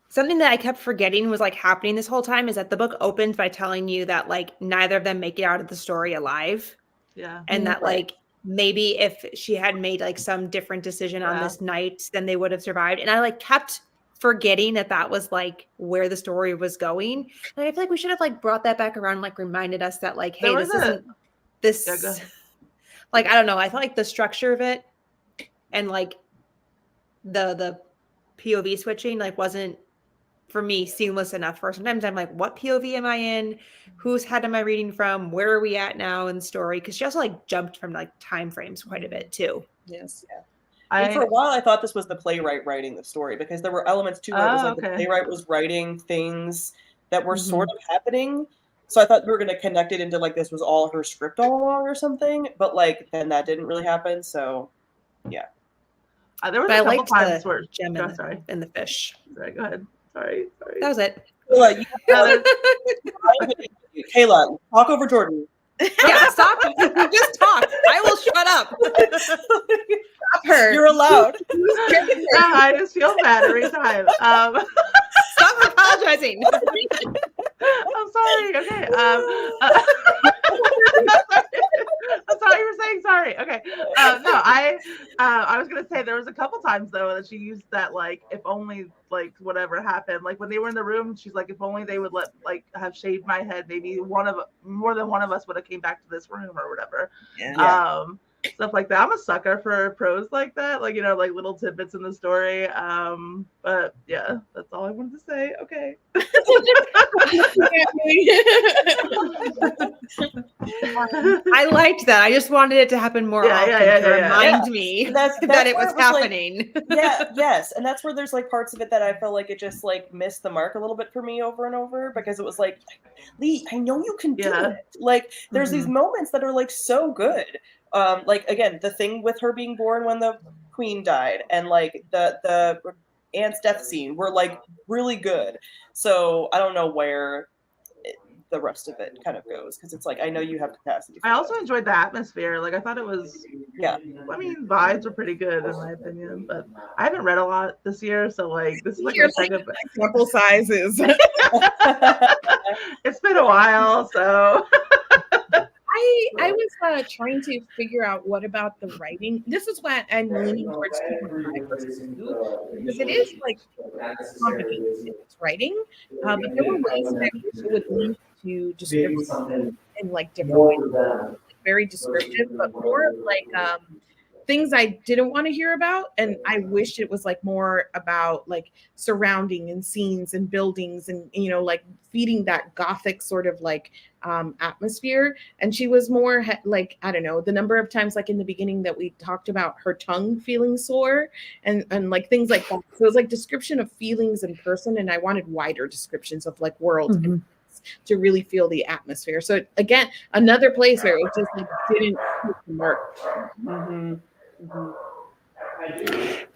something that I kept forgetting was like happening this whole time is that the book opens by telling you that like neither of them make it out of the story alive. Yeah. And that like maybe if she had made like some different decision on this night, then they would have survived. And I like kept forgetting that was like where the story was going. And I feel like we should have like brought that back around, like reminded us that like, hey, this isn't this like, I don't know. I felt like the structure of it and like the POV switching like wasn't for me seamless enough. For sometimes I'm like, what POV am I in? Whose head am I reading from? Where are we at now in the story? Because she also like jumped from like time frames quite a bit too. Yes. Yeah. And for a while I thought this was the playwright writing the story, because there were elements too where it was like the playwright was writing things that were sort of happening. So I thought we were going to connect it into like this was all her script all along or something, but like then that didn't really happen. So yeah. There was a couple times where gem in the fish. Sorry, go ahead. Sorry. That was it. Kayla, talk over Jordan. Yeah, stop. Just talk. I will shut up. Stop her. You're allowed. I just feel bad every time. Stop apologizing. I'm sorry. Okay. I thought you were saying sorry. Okay. No, I was gonna say there was a couple times though that she used that like if only like whatever happened, like when they were in the room, she's like, if only they would let like have shaved my head, maybe more than one of us would have came back to this room or whatever. Yeah. Stuff like that. I'm a sucker for prose like that, like like little tidbits in the story. But yeah, that's all I wanted to say. Okay. I liked that. I just wanted it to happen more often to remind me that it was happening. Like, yes, and that's where there's like parts of it that I felt like it just like missed the mark a little bit for me over and over, because it was like, Leigh, I know you can do it. Like there's these moments that are like so good. Like again, the thing with her being born when the queen died, and like the aunt's death scene were like really good. So I don't know where the rest of it kind of goes, because it's like I know you have capacity. I also enjoyed the atmosphere. Like I thought it was. Yeah. I mean, vibes were pretty good in my opinion, but I haven't read a lot this year, so like this is like a second sample sizes. It's been a while, so. I was trying to figure out what about the writing. This is why I'm leaning towards 2.5 versus 2, because it is like complicated in its writing, but there were ways that it would lead to description in like different ways, like very descriptive, but more of like things I didn't want to hear about, and I wished it was like more about like surrounding and scenes and buildings and like feeding that gothic sort of like atmosphere. And she was more like, I don't know, the number of times like in the beginning that we talked about her tongue feeling sore and like things like that. So it was like description of feelings in person, and I wanted wider descriptions of like world and to really feel the atmosphere. So again, another place where it just like didn't work.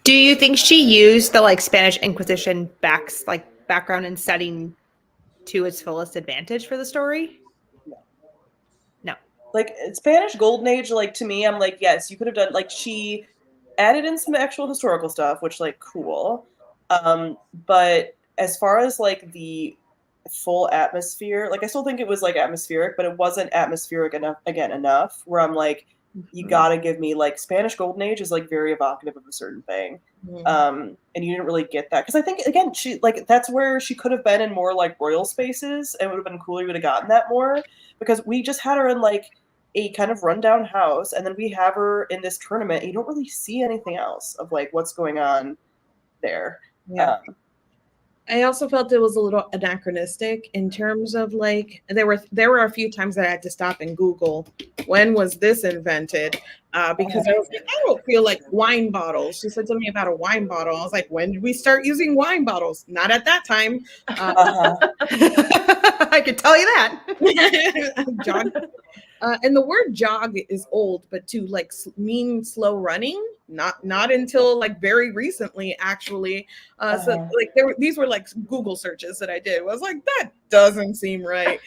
Do you think she used the like Spanish Inquisition background and setting to its fullest advantage for the story? No. Like Spanish Golden Age, like to me, I'm like, yes, you could have done like she added in some actual historical stuff, which like cool. But as far as like the full atmosphere, like I still think it was like atmospheric, but it wasn't atmospheric enough where I'm like, you gotta give me like Spanish Golden Age is like very evocative of a certain thing. And you didn't really get that. Because I think again, she like that's where she could have been in more like royal spaces, and it would have been cooler, you would have gotten that more. Because we just had her in like a kind of rundown house, and then we have her in this tournament, and you don't really see anything else of like what's going on there. Yeah. I also felt it was a little anachronistic in terms of like there were a few times that I had to stop and Google when was this invented, because I was like, I don't feel like wine bottles. She said something about a wine bottle. I was like, when did we start using wine bottles? Not at that time. I could tell you that. John. And the word jog is old, but to like mean slow running, not until like very recently, actually. So like these were like Google searches that I did. I was like, that doesn't seem right.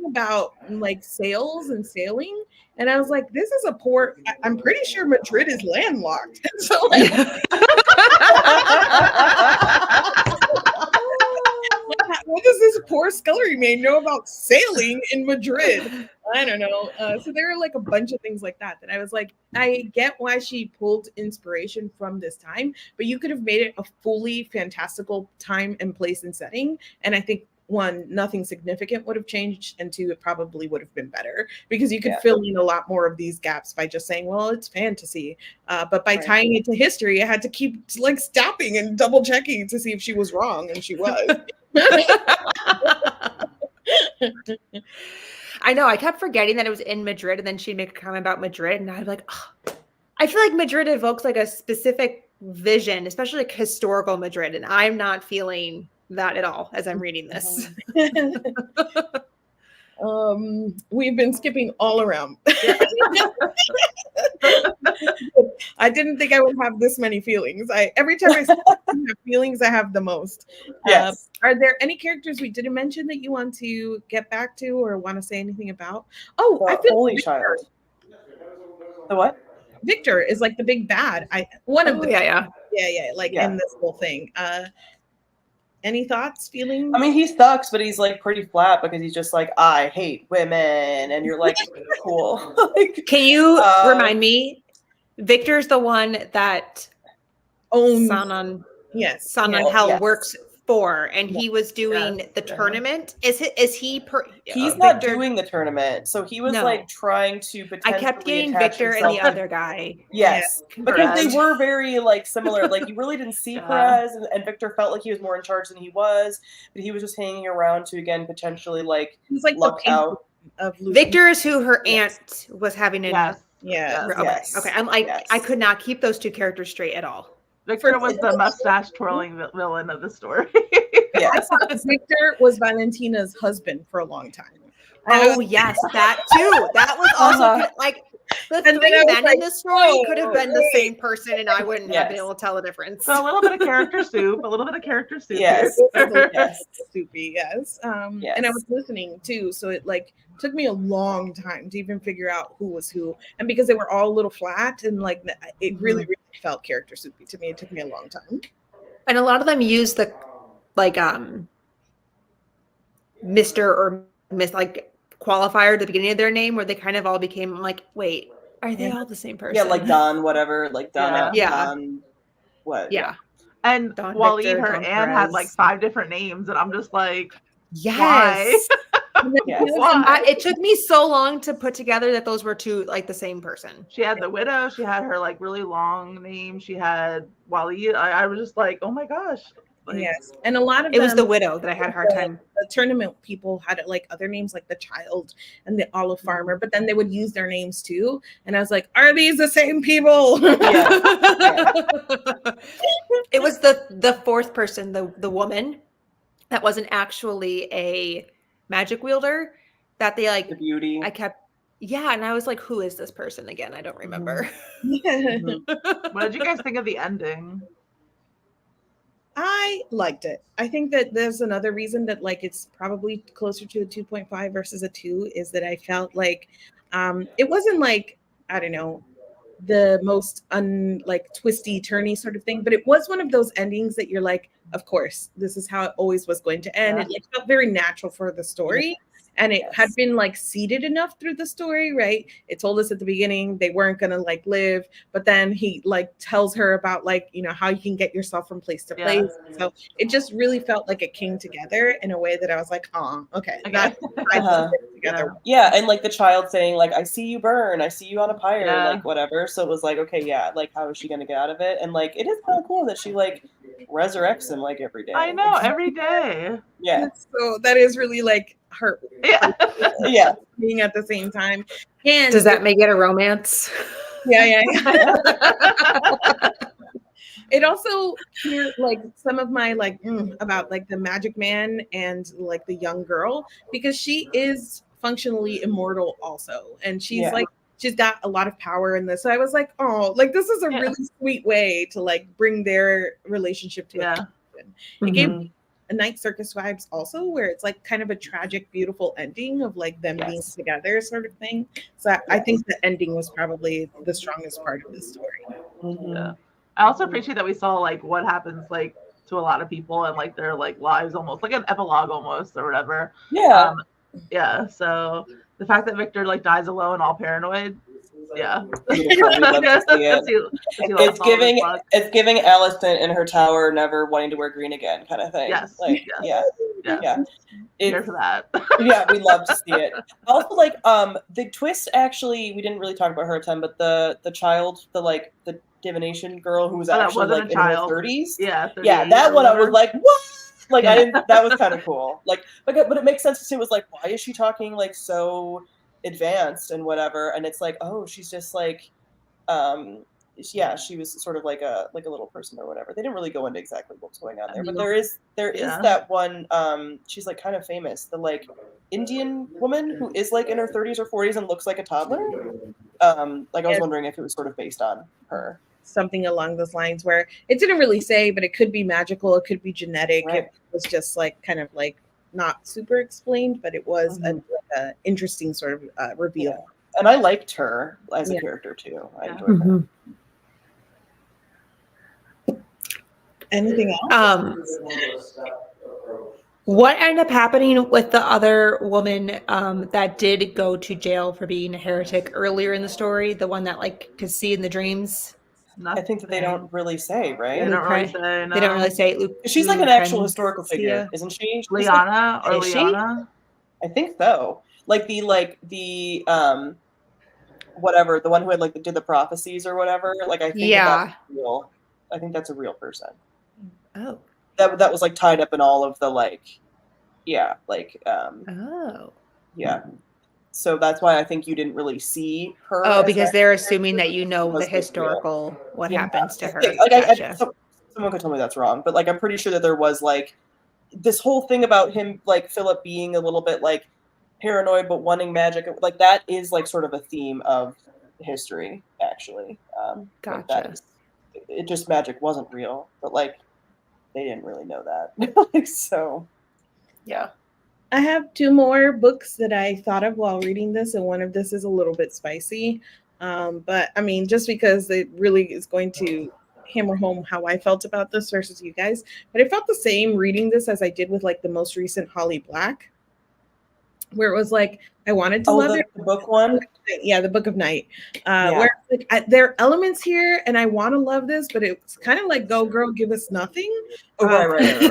About like sails and sailing, and I was like, this is a port. I'm pretty sure Madrid is landlocked. So like, what does this poor scullery maid know about sailing in Madrid? I don't know. So there are like a bunch of things like that I was like, I get why she pulled inspiration from this time, but you could have made it a fully fantastical time and place and setting. And I think one, nothing significant would have changed, and two, it probably would have been better because you could fill in a lot more of these gaps by just saying, well, it's fantasy. But by tying it to history, I had to keep like stopping and double checking to see if she was wrong, and she was. I know. I kept forgetting that it was in Madrid, and then she'd make a comment about Madrid, and I'd be like, oh. I feel like Madrid evokes like a specific vision, especially like historical Madrid, and I'm not feeling that at all as I'm reading this. We've been skipping all around. I didn't think I would have this many feelings. Every time I have feelings, I have the most. Yes. Are there any characters we didn't mention that you want to get back to or want to say anything about? Oh, I feel Holy Victor. Child. The what? Victor is like the big bad. One of the yeah, in this whole thing. Any thoughts, feelings? I mean, he sucks, but he's like pretty flat because he's just like, I hate women, and you're like, cool. Like, can you remind me? Victor's the one that owns Sun on Hell works for, and he was doing the tournament. Is he? He's not doing the tournament, so he was like trying to potentially. I kept getting Victor and the other guy. Yes, because they were very like similar. Like you really didn't see Perez, and Victor felt like he was more in charge than he was, but he was just hanging around to again potentially like he's like luck out. Of Lucia. Victor is who her aunt was having in. Okay. I'm like I could not keep those two characters straight at all. Victor was the mustache twirling villain of the story. Yes, Victor was Valentina's husband for a long time. Oh yes, that too. That was also like the three men in this story could have been the same person, and I wouldn't have been able to tell the difference. So a little bit of character soup. Yes, soupy. Yes. And I was listening too, so it like took me a long time to even figure out who was who, and because they were all a little flat and like it really felt character soupy to me. It took me a long time. And a lot of them use the like Mr. or Miss like qualifier at the beginning of their name, where they kind of all became like, wait, are they all the same person? Yeah, like Don, whatever, like Don. Don, what? Yeah. And Waleed, her aunt had like 5 different names, and I'm just like, yes. Yes. Why? It took me so long to put together that those were two, like, the same person. She had the widow. She had her like really long name. She had Wali. I was just like, oh my gosh. Like, Yes, and a lot of It was the them, widow that I had a hard time. the tournament people had like other names like the Child and the Olive Farmer, but then they would use their names too. And I was like, are these the same people? It was the fourth person, the woman that wasn't actually a magic wielder, that they like The beauty. I kept and I was like, who is this person again? I don't remember. what did you guys think of the ending? I liked it. I think that there's another reason that like it's probably closer to a 2.5 versus a 2 is that I felt like it wasn't like, I don't know, the most like twisty turny sort of thing, but it was one of those endings that you're like, of course, this is how it always was going to end. It like felt very natural for the story. And it had been like seeded enough through the story, right? It told us at the beginning they weren't gonna like live, but then he like tells her about like, you know, how you can get yourself from place to place. So it just really felt like it came together in a way that I was like, oh, okay. Together. Yeah, and like the child saying like, I see you burn, I see you on a pyre, like whatever. So it was like, okay, yeah, like how is she gonna get out of it? And like it is kind of cool that she like resurrects him like every day. I know, every day. Yeah. So that is really like her being at the same time. And does that make it a romance? Yeah. It also like some of my like about like the magic man and like the young girl, because she is functionally immortal also, and she's like she's got a lot of power in this. So I was like, oh, like this is a really sweet way to like bring their relationship to a conclusion. It gave a Night Circus vibes also, where it's like kind of a tragic, beautiful ending of like them being together sort of thing. So I think the ending was probably the strongest part of the story. Yeah. I also appreciate that we saw like what happens like to a lot of people and like their like lives, almost like an epilogue almost or whatever. So the fact that Victor like dies alone, all paranoid, it's giving Allison in her tower never wanting to wear green again kind of thing. Here for that. We love to see it. Also, like the twist, actually, we didn't really talk about her a ton, but the child, the divination girl who was actually like in her 30s. That one I was like, what? Like I didn't. That was kind of cool. Like, but it makes sense to see. It was like, why is she talking like so advanced and whatever? And it's like, oh, she's just like, she was sort of like a little person or whatever. They didn't really go into exactly what's going on there, but there is that one. She's like kind of famous, the like Indian woman who is like in her 30s or 40s and looks like a toddler. Like I was wondering if it was sort of based on her. Something along those lines, where it didn't really say, but it could be magical, it could be genetic. It was just like kind of like not super explained, but it was an interesting sort of reveal. And I liked her as a character too. I enjoyed her. Anything else? What ended up happening with the other woman that did go to jail for being a heretic earlier in the story? The one that like could see in the dreams? I think that they don't really say, right? They don't really say. No. They don't really say. She's like an actual historical figure, isn't she? Liana or Liana? I think so. Like the whatever, the one who had like did the prophecies or whatever. Like I think that's real. I think that's a real person. Oh. That was like tied up in all of the like. So that's why I think you didn't really see her. Oh, because they're assuming that you know the historical what happens to her. Someone could tell me that's wrong, but like I'm pretty sure that there was like this whole thing about him, like Philip being a little bit like paranoid but wanting magic. Like that is like sort of a theme of history, actually. Gotcha. It just magic wasn't real, but like they didn't really know that. So, yeah. I have 2 more books that I thought of while reading this, and one of this is a little bit spicy. But I mean, just because it really is going to hammer home how I felt about this versus you guys. But I felt the same reading this as I did with like the most recent Holly Black, where it was like I wanted to love it. The book one? Yeah, the Book of Night. Where like there are elements here, and I want to love this, but it's kind of like Go Girl, give us nothing. Right.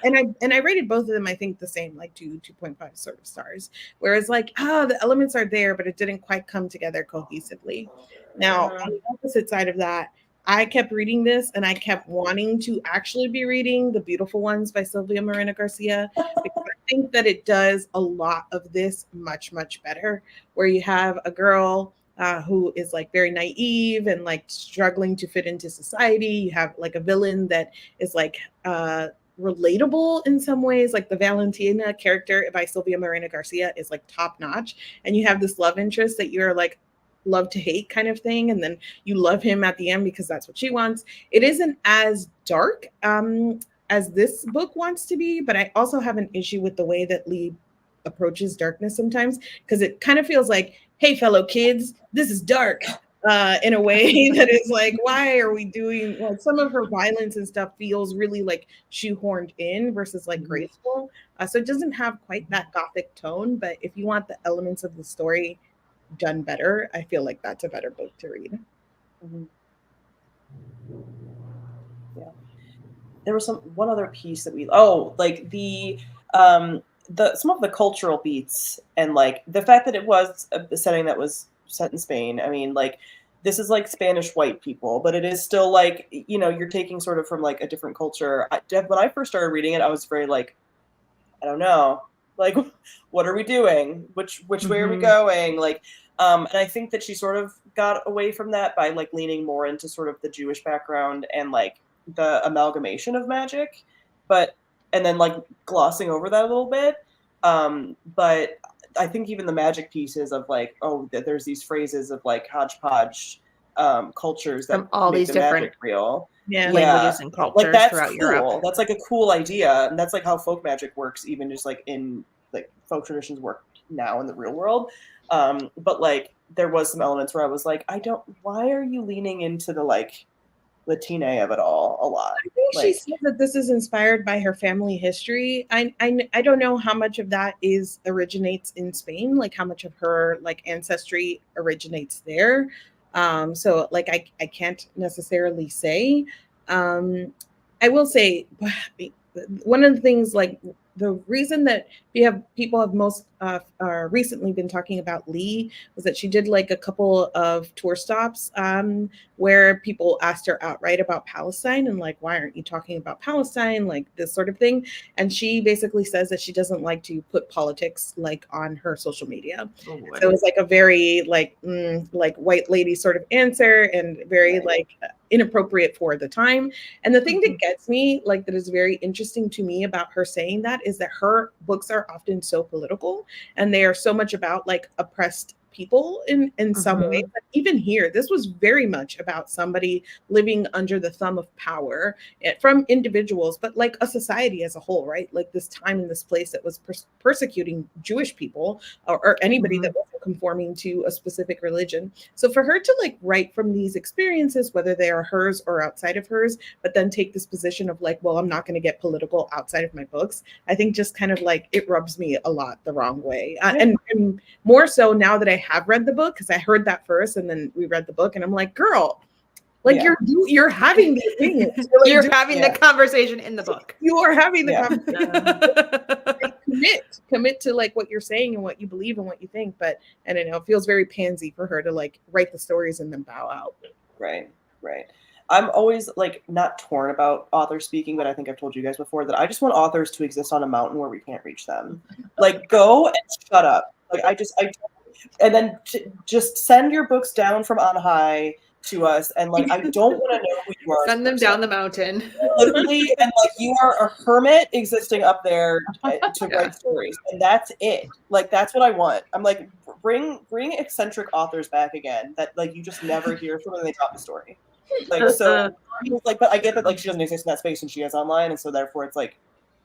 And I rated both of them, I think, the same, like 2.5 sort of stars. Whereas like, the elements are there, but it didn't quite come together cohesively. Now, on the opposite side of that, I kept reading this and I kept wanting to actually be reading The Beautiful Ones by Sylvia Moreno Garcia, because I think that it does a lot of this much, much better, where you have a girl who is like very naive and like struggling to fit into society. You have like a villain that is like relatable in some ways, like the Valentina character by Sylvia Moreno Garcia is like top notch, and you have this love interest that you're like love to hate kind of thing, and then you love him at the end because that's what she wants. It isn't as dark as this book wants to be, but I also have an issue with the way that Leigh approaches darkness sometimes, because it kind of feels like, hey fellow kids, this is dark, in a way that is like, why are we doing, like, some of her violence and stuff feels really like shoehorned in versus like graceful. So it doesn't have quite that gothic tone, but if you want the elements of the story done better, I feel like that's a better book to read. Yeah, there was one other piece that like the some of the cultural beats, and like the fact that it was a setting that was set in Spain. I mean, like, this is like Spanish white people, but it is still like, you know, you're taking sort of from like a different culture. When I first started reading it, I was very like, I don't know, like, what are we doing? Which way are we going? Like, and I think that she sort of got away from that by like leaning more into sort of the Jewish background and like the amalgamation of magic, and then like glossing over that a little bit. But I think even the magic pieces of like, there's these phrases of like hodgepodge cultures that from all make these the different magic real. languages and cultures, like, that's throughout cool. Europe. That's like a cool idea, and that's like how folk magic works, even just like in like folk traditions work now in the real world. But like there was some elements where I was like, why are you leaning into the like Latina of it all a lot? I think she said that this is inspired by her family history. I don't know how much of that originates in Spain, like how much of her like ancestry originates there. So like I can't necessarily say. I will say one of the things, like the reason that people have most recently been talking about Leigh was that she did like a couple of tour stops where people asked her outright about Palestine and like, why aren't you talking about Palestine, like this sort of thing. And she basically says that she doesn't like to put politics like on her social media. So it was like a very like white lady sort of answer, and very like inappropriate for the time. And the thing that gets me, like, that is very interesting to me about her saying that is that her books are often so political, and they are so much about like oppressed people in some way. But even here, this was very much about somebody living under the thumb of power from individuals, but like a society as a whole, right? Like this time in this place that was persecuting Jewish people or anybody that wasn't conforming to a specific religion. So for her to like write from these experiences, whether they are hers or outside of hers, but then take this position of like, well, I'm not going to get political outside of my books, I think just kind of like it rubs me a lot the wrong way. And more so now that I have read the book, because I heard that first and then we read the book, and I'm like, girl, like you're having the opinions. You're having the conversation in the book. You are having the conversation. Commit to like what you're saying and what you believe and what you think. But I don't know, it feels very pansy for her to like write the stories and then bow out. Right. I'm always like not torn about authors speaking, but I think I've told you guys before that I just want authors to exist on a mountain where we can't reach them. Like, go and shut up. Like and then just send your books down from on high to us, and like I don't want to know who you are. Send them down the mountain. Literally, and like you are a hermit existing up there to write stories, and that's it. Like that's what I want. I'm like, bring eccentric authors back again that like you just never hear from when they drop a story. Like so, like, but I get that like she doesn't exist in that space and she is online, and so therefore it's like,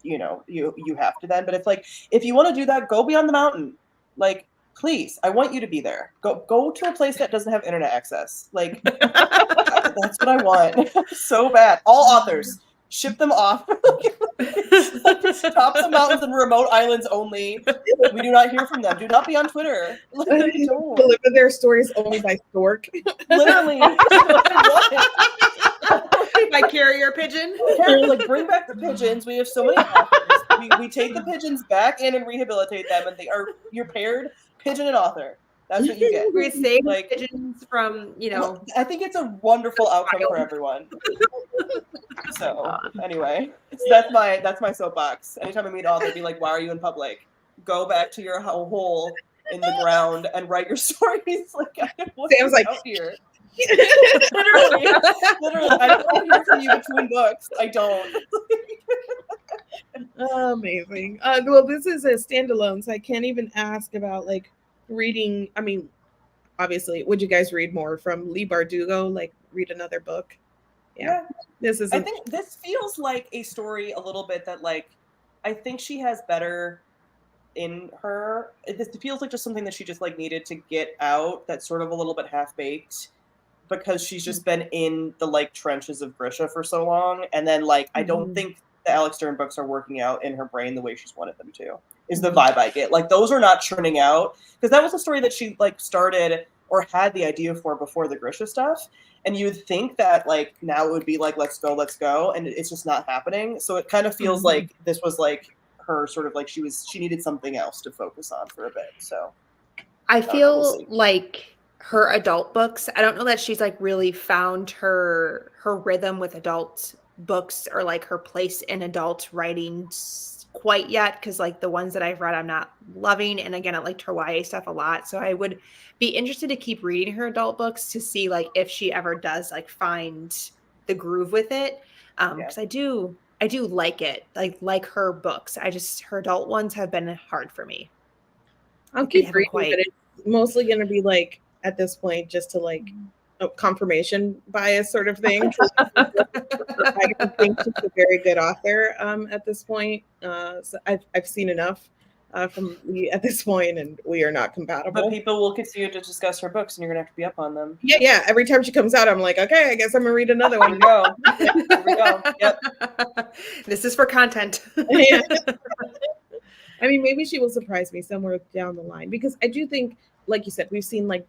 you know, you have to then. But it's like if you want to do that, go beyond the mountain. Like, please, I want you to be there. Go to a place that doesn't have internet access. Like, that's what I want so bad. All authors, ship them off. Tops of mountains and remote islands only. We do not hear from them. Do not be on Twitter. Like, don't. Deliver their stories only by stork. Literally. My carrier pigeon. Like, bring back the pigeons. We have so many authors. We take the pigeons back in and rehabilitate them, and you're paired pigeon and author. That's what you get. We save Like, pigeons from, I think it's a wonderful outcome for everyone. So anyway, that's my soapbox. Anytime I meet author, they'd be like, "Why are you in public? Go back to your hole in the ground and write your stories." Like, Sam's like, out here. literally, I don't want to hear from you between books. I don't. Amazing. Well, this is a standalone, so I can't even ask about like reading. I mean, obviously, would you guys read more from Leigh Bardugo? Like, read another book? Yeah. This is. I think this feels like a story a little bit that, like, I think she has better in her. This feels like just something that she just like needed to get out. That's sort of a little bit half baked, because she's just been in the like trenches of Grisha for so long, and then like I don't think the Alex Stern books are working out in her brain the way she's wanted them to. Is the vibe I get. Like, those are not churning out, because that was a story that she like started or had the idea for before the Grisha stuff. And you would think that like now it would be like, let's go, and it's just not happening. So it kind of feels like this was like her sort of like she needed something else to focus on for a bit. So I feel like her adult books, I don't know that she's like really found her rhythm with adult books or like her place in adult writing quite yet, because like the ones that I've read I'm not loving, and again I liked her YA stuff a lot, so I would be interested to keep reading her adult books to see like if she ever does like find the groove with it, because I do like it, like her books. Her adult ones have been hard for me. I'll keep reading, but it's mostly going to be like at this point just to like a confirmation bias sort of thing. I don't think she's a very good author at this point. So I've seen enough from Leigh at this point, and we are not compatible. But people will continue to discuss her books, and you're gonna have to be up on them. Yeah. Every time she comes out, I'm like, okay, I guess I'm gonna read another one. Here we go. Yep. This is for content. Yeah. I mean, maybe she will surprise me somewhere down the line, because I do think, like you said, we've seen like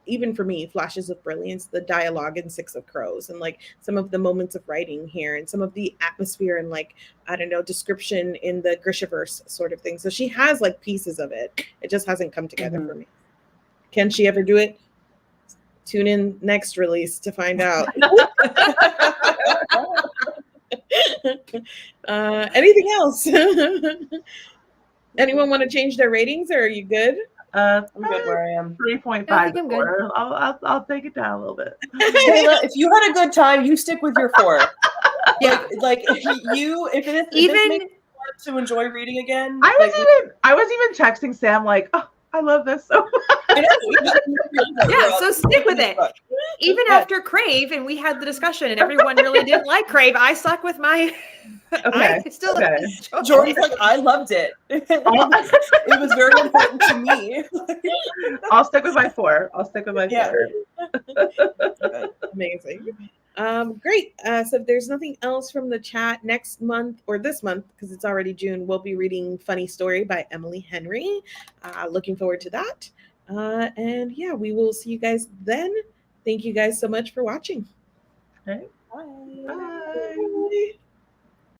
even for me, flashes of brilliance, the dialogue in Six of Crows, and like some of the moments of writing here, and some of the atmosphere and like, I don't know, description in the Grishaverse sort of thing. So she has like pieces of it. It just hasn't come together for me. Can she ever do it? Tune in next release to find out. Anything else? Anyone want to change their ratings, or are you good? I'm good where I am. 3.5 to 4. I'll take it down a little bit. Taylor, if you had a good time, you stick with your 4. Yeah, like if it makes you want to enjoy reading again. I was even texting Sam like, oh, I love this so much. Yeah, so stick with it. Even after Crave, and we had the discussion, and everyone really didn't like Crave, I stuck with my. Okay. Jordan's like, I loved it. It was very important to me. I'll stick with my 4. 4. Amazing. Great. So if there's nothing else from the chat, next month, or this month, because it's already June, we'll be reading Funny Story by Emily Henry. Looking forward to that. And yeah, we will see you guys then. Thank you guys so much for watching. Okay. Bye. Bye.